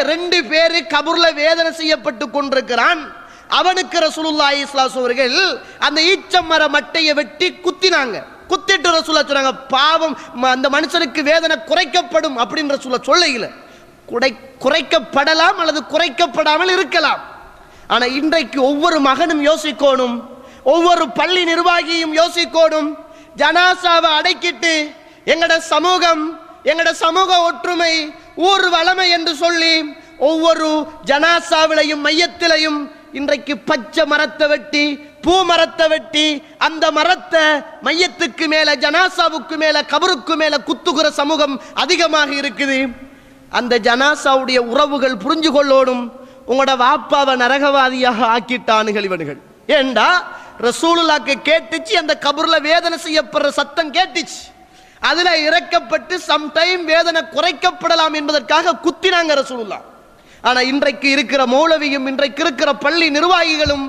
ரெண்டு பேரு கபூர்ல வேதனை செய்யப்பட்டு கொண்டிருக்கிறான். அவனுக்கு ரசூலுல்லாஹி ஸல்லல்லாஹு அலைஹி அவர்கள் அந்த ஈச்சமர மட்டையை வெட்டி குத்தினாங்க. குத்திட்டு ரசூலுல்லாஹ் சொன்னாங்க, பாவம் அந்த மனுஷனுக்கு வேதனை குறைக்கப்படும் அப்படின்னு ரசூலுல்லாஹ் சொல்லல. குறைக்கப்படலாம் அல்லது குறைக்கப்படாமல் இருக்கலாம். ஆனா இன்றைக்கு ஒவ்வொரு மகனும் யோசிக்கணும், ஒவ்வொரு பள்ளி நிர்வாகியும் யோசிக்கணும். ஜனாசாவை அடக்கிட்டு எங்கட சமூகம், எங்கட சமூக ஒற்றுமை, ஊர் வளமை என்று சொல்லி ஒவ்வொரு ஜனாசாவிலையும் மையத்திலையும் இன்றைக்கு பச்சை மரத்தை வெட்டி, பூ மரத்தை வெட்டி, அந்த மரத்தை மையத்துக்கு மேல, ஜனாசாவுக்கு மேல, கபருக்கு மேல குத்துகிற சமூகம் அதிகமாக இருக்குது. அந்த ஜனாசாவுடைய உறவுகள் புரிஞ்சு கொள்ளோடும், உங்களோட வாப்பாவை நரகவாதியாக ஆக்கிட்டானுகள் இவனுகள். ஏண்டா ரசூலுல்லாஹ்க்கு கேட்டுச்சு, அந்த கபூர்ல வேதனை செய்யப்படுற சத்தம் கேட்டுச்சு. அதுல இறக்கப்பட்டு சம்டைம் வேதனை குறைக்கப்படலாம் என்பதற்காக குத்தினாங்க ரசூலுல்லாஹ். ஆனா இன்றைக்கு இருக்கிற மௌலவியும், இன்றைக்கு இருக்கிற பள்ளி நிர்வாகிகளும்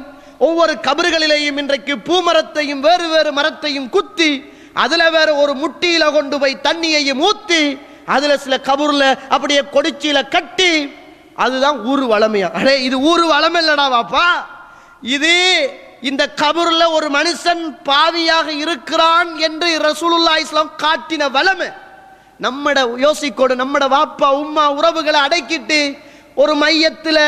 ஒவ்வொரு கபறுகளிலேயும் இன்றைக்கு பூமரத்தையும் வேறு வேறு மரத்தையும் குத்தி, அதுல வேற ஒரு முட்டியில கொண்டு போய் தண்ணியையும் ஊத்தி, அதுல சில கபூர்ல அப்படியே கொடிச்சியில கட்டி, அதுதான் ஊரு வளமையா? அடே இது ஊரு வளமை இல்லடா வாப்பா. இது இந்த கபூர்ல ஒரு மனுஷன் பாவியாக இருக்கிறான் என்று ரசூலுல்லாஹி ஸல்லல்லாஹு அலைஹி காட்டின வளமை. நம்மட யோசிக்கோடு, நம்மட வாப்பா உம்மா உறவுகளை அடக்கிட்டு ஒரு மையத்துல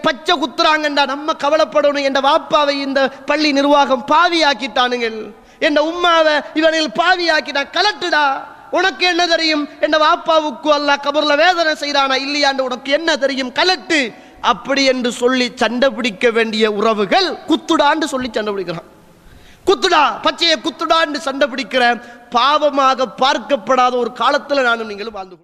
பச்சை குத்துறாங்கண்டா நம்ம கவலைப்படணும். என்ற வாப்பாவை இந்த பள்ளி நிர்வாகம் பாவியாக்கிட்டானுங்கள், என்ற உம்மாவை இவனில் பாவியாக்கிட்டா. கலட்டுடா, உனக்கு என்ன தெரியும்? என்ற வாப்பாவுக்கு அல்லாஹ் கபூர்ல வேதனை செய்தானா இல்லையாண்டு உனக்கு என்ன தெரியும்? கலட்டு அப்படி என்று சொல்லி சண்டை பிடிக்க வேண்டிய உறவுகள் குத்துடான்னு சொல்லி சண்டை பிடிக்கிறான். குத்துடா, பச்சையை குத்துடான்னு சண்டை பிடிக்கிற பாவமாக பார்க்கப்படாத ஒரு காலத்துல நானும் நீங்களும் வாழ்ந்து